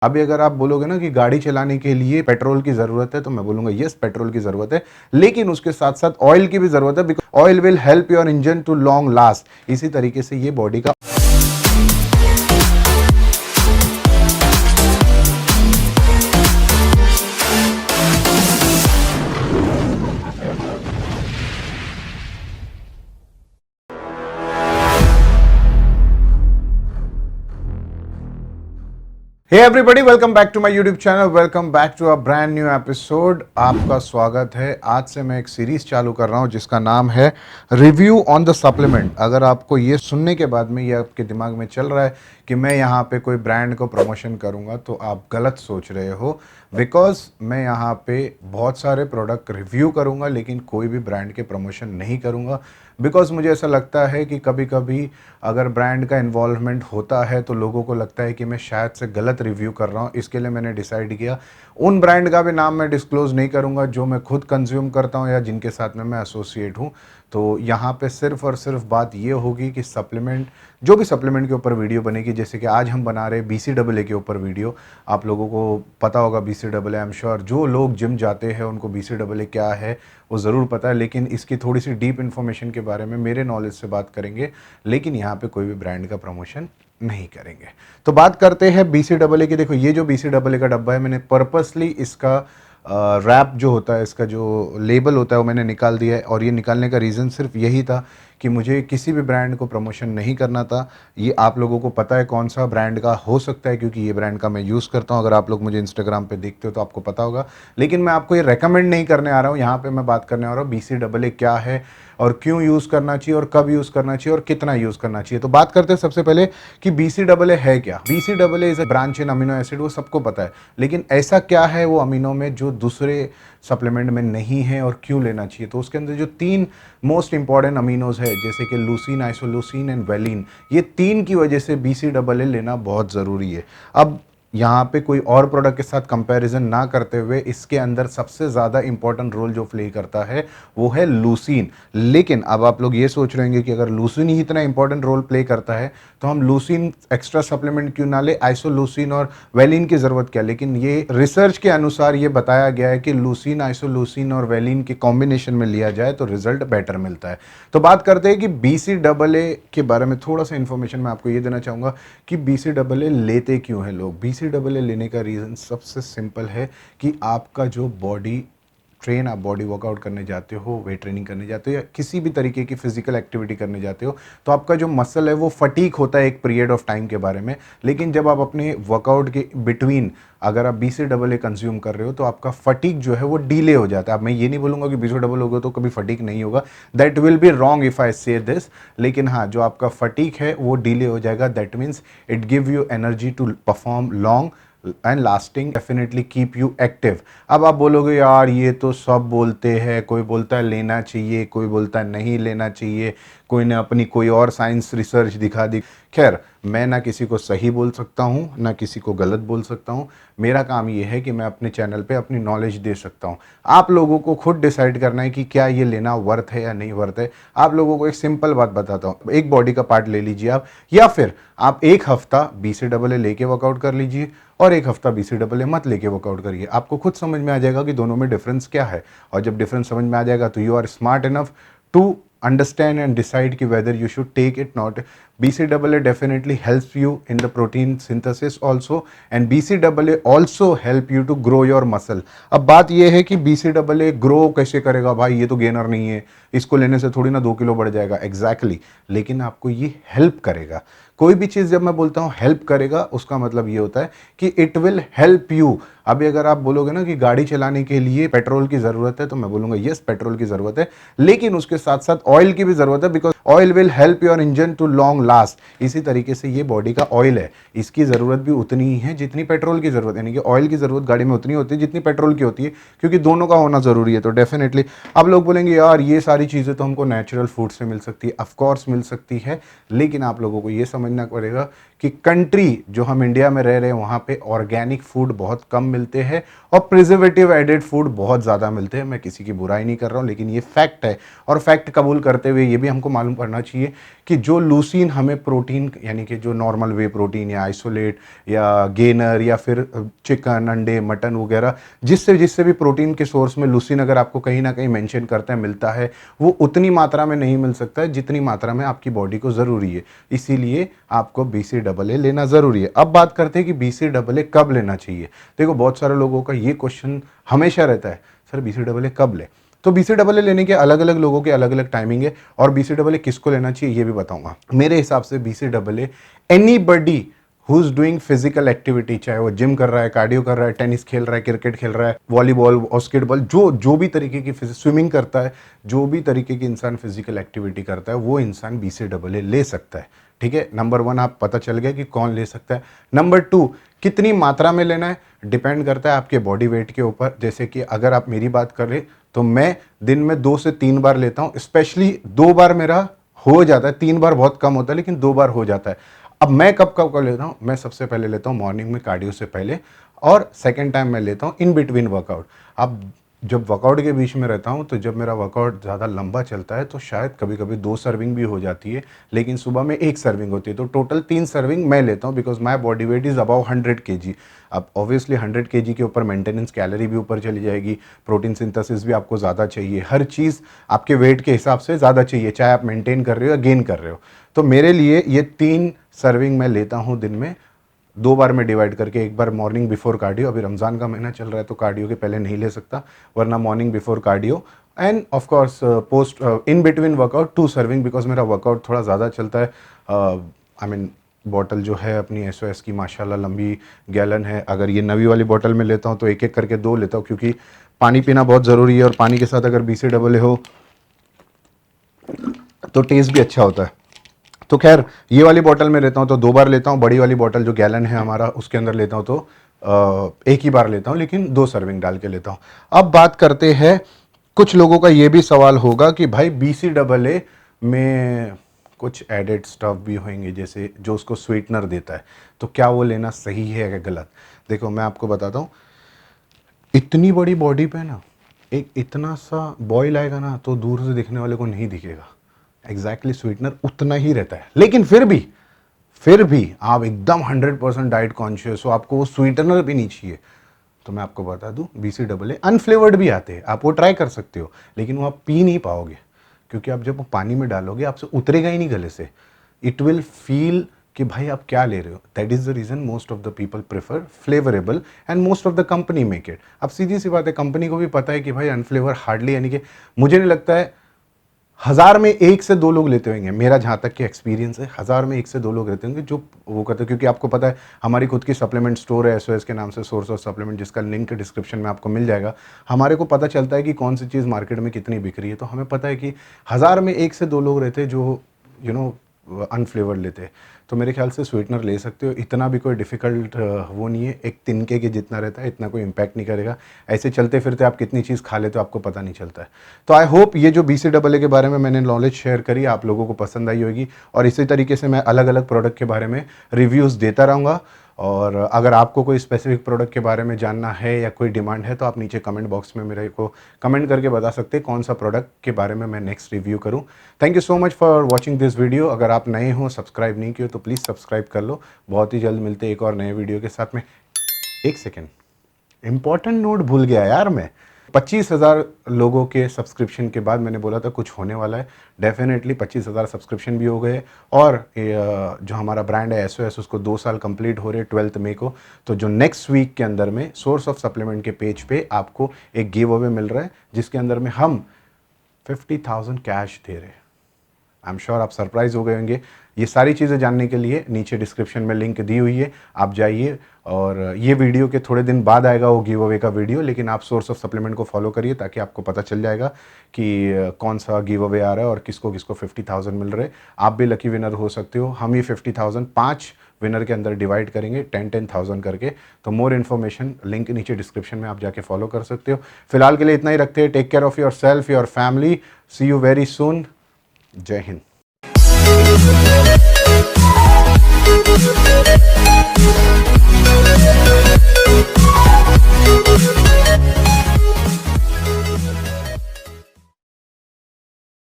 अभी अगर आप बोलोगे ना कि गाड़ी चलाने के लिए पेट्रोल की ज़रूरत है, तो मैं बोलूँगा यस पेट्रोल की ज़रूरत है, लेकिन उसके साथ-साथ ऑयल की भी ज़रूरत है because oil will help your engine to long last. इसी तरीके से ये बॉडी का hey everybody, welcome back to my YouTube channel, welcome back to a brand new episode. आपका स्वागत है। आज से मैं एक सीरीज चालू कर रहा हूं जिसका नाम है रिव्यू ऑन द सप्लीमेंट। अगर आपको ये सुनने के बाद में ये आपके दिमाग में चल रहा है कि मैं यहाँ पे कोई ब्रांड को प्रमोशन करूँगा, तो आप गलत सोच रहे हो। बिकॉज मैं यहाँ पे बहुत सारे प्रोडक्ट रिव्यू करूँगा लेकिन कोई भी ब्रांड के प्रमोशन नहीं करूँगा। बिकॉज मुझे ऐसा लगता है कि कभी कभी अगर ब्रांड का इन्वॉल्वमेंट होता है तो लोगों को लगता है कि मैं शायद से गलत रिव्यू कर रहा हूँ। इसके लिए मैंने डिसाइड किया उन ब्रांड का भी नाम मैं डिस्क्लोज़ नहीं करूँगा जो मैं खुद कंज्यूम करता हूँ या जिनके साथ में मैं एसोसिएट हूँ। तो यहाँ पे सिर्फ और सिर्फ बात ये होगी कि सप्लीमेंट, जो भी सप्लीमेंट के ऊपर वीडियो बनेगी, जैसे कि आज हम बना रहे BCAA के ऊपर वीडियो। आप लोगों को पता होगा BCAA, आई एम श्योर जो लोग जिम जाते हैं उनको BCAA क्या है वो ज़रूर पता है, लेकिन इसकी थोड़ी सी डीप इन्फॉर्मेशन के बारे में मेरे नॉलेज से बात करेंगे, लेकिन यहाँ पे कोई भी ब्रांड का प्रमोशन नहीं करेंगे। तो बात करते हैं BCAA की। देखो, ये जो BCAA का डब्बा है, मैंने पर्पसली इसका रैप जो होता है, इसका जो लेबल होता है वो मैंने निकाल दिया है। और ये निकालने का रीज़न सिर्फ यही था कि मुझे किसी भी ब्रांड को प्रमोशन नहीं करना था। ये आप लोगों को पता है कौन सा ब्रांड का हो सकता है, क्योंकि ये ब्रांड का मैं यूज़ करता हूँ। अगर आप लोग मुझे इंस्टाग्राम पे देखते हो तो आपको पता होगा, लेकिन मैं आपको ये रेकमेंड नहीं करने आ रहा हूँ। यहाँ पे मैं बात करने आ रहा हूँ BCAA क्या है और क्यों यूज़ करना चाहिए और कब यूज़ करना चाहिए और कितना यूज़ करना चाहिए। तो बात करते हैं सबसे पहले कि BCAA है क्या। BCAA is a branch in amino acid, वो सबको पता है, लेकिन ऐसा क्या है वो अमीनो में जो दूसरे सप्लीमेंट में नहीं है और क्यों लेना चाहिए। तो उसके अंदर जो 3 मोस्ट इंपॉर्टेंट अमीनोज है, जैसे कि लूसीन, आइसोलूसीन एंड वेलिन, ये 3 की वजह से BCAA लेना बहुत ज़रूरी है। अब यहाँ पे कोई और प्रोडक्ट के साथ कंपैरिजन ना करते हुए, इसके अंदर सबसे ज़्यादा इंपॉर्टेंट रोल जो प्ले करता है वो है लूसीन। लेकिन अब आप लोग ये सोच रहे होंगे कि अगर लूसीन ही इतना इंपॉर्टेंट रोल प्ले करता है तो हम लूसीन एक्स्ट्रा सप्लीमेंट क्यों ना ले, आइसोलूसीन और वेलिन की ज़रूरत क्या। लेकिन ये रिसर्च के अनुसार ये बताया गया है कि लूसीन, आइसोलूसीन और वेलिन के कॉम्बिनेशन में लिया जाए तो रिजल्ट बेटर मिलता है। तो बात करते हैं कि BCAA के बारे में थोड़ा सा इंफॉर्मेशन मैं आपको ये देना चाहूँगा कि BCAA लेते क्यों हैं लोग। BCAA लेने का रीज़न सबसे सिंपल है कि आपका जो बॉडी आप बॉडी वर्कआउट करने जाते हो, वेट ट्रेनिंग करने जाते हो या किसी भी तरीके की फिजिकल एक्टिविटी करने जाते हो, तो आपका जो मसल है वो फटीक होता है एक पीरियड ऑफ टाइम के बारे में। लेकिन जब आप अपने वर्कआउट के बिटवीन अगर आप BCAA कंज्यूम कर रहे हो तो आपका फटीक जो है वो डिले हो जाता है। अब मैं ये नहीं बोलूँगा कि BCAA होगा तो कभी फटीक नहीं होगा, that will be wrong if I से दिस। लेकिन हाँ, जो आपका फटीक है वो डिले हो जाएगा। That means it give you energy to perform long and lasting, definitely keep you active. अब आप बोलोगे यार ये तो सब बोलते हैं, कोई बोलता है लेना चाहिए, कोई बोलता है नहीं लेना चाहिए, कोई ने अपनी कोई और साइंस रिसर्च दिखा दी। खैर, मैं ना किसी को सही बोल सकता हूँ ना किसी को गलत बोल सकता हूँ। मेरा काम ये है कि मैं अपने चैनल पे अपनी नॉलेज दे सकता हूँ। आप लोगों को खुद डिसाइड करना है कि क्या ये लेना वर्थ है या नहीं वर्थ है। आप लोगों को एक सिंपल बात बताता हूँ, एक बॉडी का पार्ट ले लीजिए आप, या फिर आप एक हफ्ता BCAA लेके वर्कआउट कर लीजिए और एक हफ्ता BCAA मत लेके वर्कआउट करिए। आपको खुद समझ में आ जाएगा कि दोनों में डिफरेंस क्या है। और जब डिफरेंस समझ में आ जाएगा तो you are smart enough to understand and decide ki whether you should take it not. BCAA definitely helps you in the protein synthesis also, and BCAA also help you to grow your muscle. अब बात ये है कि BCAA grow कैसे करेगा भाई, ये तो गेनर नहीं है, इसको लेने से थोड़ी ना 2 किलो बढ़ जाएगा। एग्जैक्टली लेकिन आपको ये हेल्प करेगा। कोई भी चीज़ जब मैं बोलता हूँ हेल्प करेगा, उसका मतलब ये होता है कि इट विल हेल्प यू। अभी अगर आप बोलोगे ना कि गाड़ी चलाने के लिए पेट्रोल की ज़रूरत है, तो मैं बोलूँगा यस पेट्रोल की ज़रूरत है, लेकिन उसके साथ साथ ऑयल की भी ज़रूरत है, because oil will help your engine to long last. इसी तरीके से ये बॉडी का ऑयल है, इसकी ज़रूरत भी उतनी ही है जितनी पेट्रोल की ज़रूरत है। यानी कि ऑयल की ज़रूरत गाड़ी में उतनी होती है जितनी पेट्रोल की होती है, क्योंकि दोनों का होना ज़रूरी है। तो डेफिनेटली अब लोग बोलेंगे यार ये सारी चीज़ें तो हमको नेचुरल फूड से मिल सकती है। ऑफकोर्स मिल सकती है, लेकिन आप लोगों को ये समझना पड़ेगा कि कंट्री जो हम इंडिया में रह रहे हैं वहाँ पे ऑर्गेनिक फूड बहुत कम मिलते हैं और प्रिजर्वेटिव एडेड फूड बहुत ज़्यादा मिलते हैं। मैं किसी की बुराई नहीं कर रहा हूँ, लेकिन ये फैक्ट है। और फैक्ट कबूल करते हुए ये भी हमको मालूम करना चाहिए कि जो लूसीन हमें प्रोटीन, यानी कि जो नॉर्मल वे प्रोटीन या आइसोलेट या गेनर या फिर चिकन, अंडे, मटन वगैरह, जिससे जिससे भी प्रोटीन के सोर्स में लूसीन अगर आपको कहीं ना कहीं मेंशन करते हैं मिलता है, वो उतनी मात्रा में नहीं मिल सकता है जितनी मात्रा में आपकी बॉडी को ज़रूरी है। इसीलिए आपको BCAA लेना ज़रूरी है। अब बात करते हैं कि BCAA कब लेना चाहिए। देखो, बहुत सारे लोगों का ये क्वेश्चन हमेशा रहता है, सर BCAA कब ले। तो BCAA लेने के अलग अलग लोगों के अलग अलग टाइमिंग है, और BCAA किसको लेना चाहिए ये भी बताऊंगा। मेरे हिसाब से BCAA anybody who is doing physical activity, चाहे वो जिम कर रहा है, कार्डियो कर रहा है, टेनिस खेल रहा है, क्रिकेट खेल रहा है, वॉलीबॉल, बास्केटबॉल, जो भी तरीके की स्विमिंग करता है, जो भी तरीके की इंसान फिजिकल एक्टिविटी करता है, वो इंसान BCAA ले सकता है। ठीक है, नंबर 1 आप पता चल गया कि कौन ले सकता है। नंबर 2, कितनी मात्रा में लेना है डिपेंड करता है आपके बॉडी वेट के ऊपर। जैसे कि अगर आप मेरी बात करें तो मैं दिन में 2 से 3 बार लेता हूँ, स्पेशली 2 बार मेरा हो जाता है, 3 बार बहुत कम होता है, लेकिन 2 बार हो जाता है। अब मैं कब कब कब लेता हूँ, मैं सबसे पहले लेता हूँ मॉर्निंग में कार्डियो से पहले, और सेकेंड टाइम मैं लेता हूँ इन बिटवीन वर्कआउट। अब जब वर्कआउट के बीच में रहता हूँ, तो जब मेरा वर्कआउट ज़्यादा लंबा चलता है तो शायद कभी कभी 2 सर्विंग भी हो जाती है, लेकिन सुबह में 1 सर्विंग होती है, तो टोटल 3 सर्विंग मैं लेता हूँ, because my body weight is about 100 kg। अब ऑब्वियसली 100 kg के ऊपर मेंटेनेंस कैलोरी भी ऊपर चली जाएगी, प्रोटीन सिंथेसिस भी आपको ज़्यादा चाहिए, हर चीज़ आपके वेट के हिसाब से ज़्यादा चाहिए, चाहे आप मेंटेन कर रहे हो या गेन कर रहे हो। तो मेरे लिए ये 3 सर्विंग मैं लेता हूँ दिन में, 2 बार में डिवाइड करके। एक बार मॉर्निंग बिफोर कार्डियो, अभी रमज़ान का महीना चल रहा है तो कार्डियो के पहले नहीं ले सकता, वरना morning before cardio, end of course post in between workout 2 serving, because मेरा वर्कआउट थोड़ा ज़्यादा चलता है। आई मीन बॉटल जो है अपनी SOS की माशाल्लाह लंबी गैलन है। अगर ये नवी वाली बॉटल में लेता हूँ तो एक एक करके 2 लेता हूँ, क्योंकि पानी पीना बहुत ज़रूरी है, और पानी के साथ अगर BCAA हो तो टेस्ट भी अच्छा होता है। तो खैर, ये वाली बोतल में लेता हूँ तो 2 बार लेता हूँ, बड़ी वाली बोतल जो गैलन है हमारा उसके अंदर लेता हूँ तो 1 ही बार लेता हूँ, लेकिन 2 सर्विंग डाल के लेता हूँ। अब बात करते हैं, कुछ लोगों का ये भी सवाल होगा कि भाई BCAA में कुछ एडेड स्टफ भी होंगे, जैसे जो उसको स्वीटनर देता है, तो क्या वो लेना सही है या गलत। देखो, मैं आपको बताता हूँ, इतनी बड़ी बॉडी पे ना एक इतना सा बॉयल आएगा ना तो दूर से दिखने वाले को नहीं दिखेगा। एग्जैक्टली स्वीटनर उतना ही रहता है, लेकिन फिर भी आप एकदम 100% डाइट कॉन्शियस हो, आपको वो स्वीटनर भी नहीं चाहिए, तो मैं आपको बता दूं BCAA अनफ्लेवर्ड भी आते हैं, आप वो ट्राई कर सकते हो, लेकिन वो आप पी नहीं पाओगे, क्योंकि आप जब वो पानी में डालोगे आपसे उतरेगा ही नहीं गले से। इट विल फील कि भाई आप क्या ले रहे हो। That is the reason most of the people prefer flavourable, and most of the company make it. अब सीधी सी बात है, कंपनी को भी पता है कि भाई अनफ्लेवर हार्डली, यानी कि मुझे नहीं लगता है 1000 में 1 से 2 लोग लेते होंगे, मेरा जहाँ तक कि एक्सपीरियंस है 1000 में 1 से 2 लोग रहते होंगे जो वो करते हैं। क्योंकि आपको पता है हमारी खुद की सप्लीमेंट स्टोर है SOS के नाम से, सोर्स ऑफ सप्लीमेंट, जिसका लिंक डिस्क्रिप्शन में आपको मिल जाएगा। हमारे को पता चलता है कि कौन सी चीज़ मार्केट में कितनी बिक रही है, तो हमें पता है कि 1000 में 1 से 2 लोग रहते हैं जो अनफ्लेवर्ड लेते हैं। तो मेरे ख्याल से स्वीटनर ले सकते हो, इतना भी कोई डिफ़िकल्ट वो नहीं है, एक तिनके के जितना रहता है, इतना कोई इम्पैक्ट नहीं करेगा। ऐसे चलते फिरते आप कितनी चीज़ खा लेते हो आपको पता नहीं चलता है। तो आई होप ये जो BCAA के बारे में मैंने नॉलेज शेयर करी आप लोगों को पसंद आई होगी, और इसी तरीके से मैं अलग अलग प्रोडक्ट के बारे में रिव्यूज़ देता रहूँगा। और अगर आपको कोई स्पेसिफिक प्रोडक्ट के बारे में जानना है या कोई डिमांड है तो आप नीचे कमेंट बॉक्स में मेरे को कमेंट करके बता सकते हैं कौन सा प्रोडक्ट के बारे में मैं नेक्स्ट रिव्यू करूं। Thank you so much for watching this video. अगर आप नए हो, सब्सक्राइब नहीं किए तो प्लीज़ सब्सक्राइब कर लो। बहुत ही जल्द मिलते हैं एक और नए वीडियो के साथ में। एक सेकेंड, इंपॉर्टेंट नोट भूल गया यार मैं। 25,000 लोगों के सब्सक्रिप्शन के बाद मैंने बोला था कुछ होने वाला है। डेफिनेटली 25,000 सब्सक्रिप्शन भी हो गए, और जो हमारा ब्रांड है SOS उसको 2 साल कंप्लीट हो रहे 12 मई को। तो जो नेक्स्ट वीक के अंदर में सोर्स ऑफ सप्लीमेंट के पेज पे आपको एक गिव अवे मिल रहा है, जिसके अंदर में हम 50,000 कैश दे रहे हैं। आई एम श्योर आप सरप्राइज हो गए होंगे। ये सारी चीज़ें जानने के लिए नीचे डिस्क्रिप्शन में लिंक दी हुई है, आप जाइए। और ये वीडियो के थोड़े दिन बाद आएगा वो गिव अवे का वीडियो, लेकिन आप सोर्स ऑफ सप्लीमेंट को फॉलो करिए ताकि आपको पता चल जाएगा कि कौन सा गिव अवे आ रहा है और किसको किसको 50,000 मिल रहे हैं। आप भी लकी विनर हो सकते हो। हम ये 50,000 5 विनर के अंदर डिवाइड करेंगे 10,000 करके। तो मोर इन्फॉर्मेशन लिंक नीचे डिस्क्रिप्शन में आप जाके फॉलो कर सकते हो। फिलहाल के लिए इतना ही रखते हैं। Take care of your self, your family. See you very soon. जय हिंद।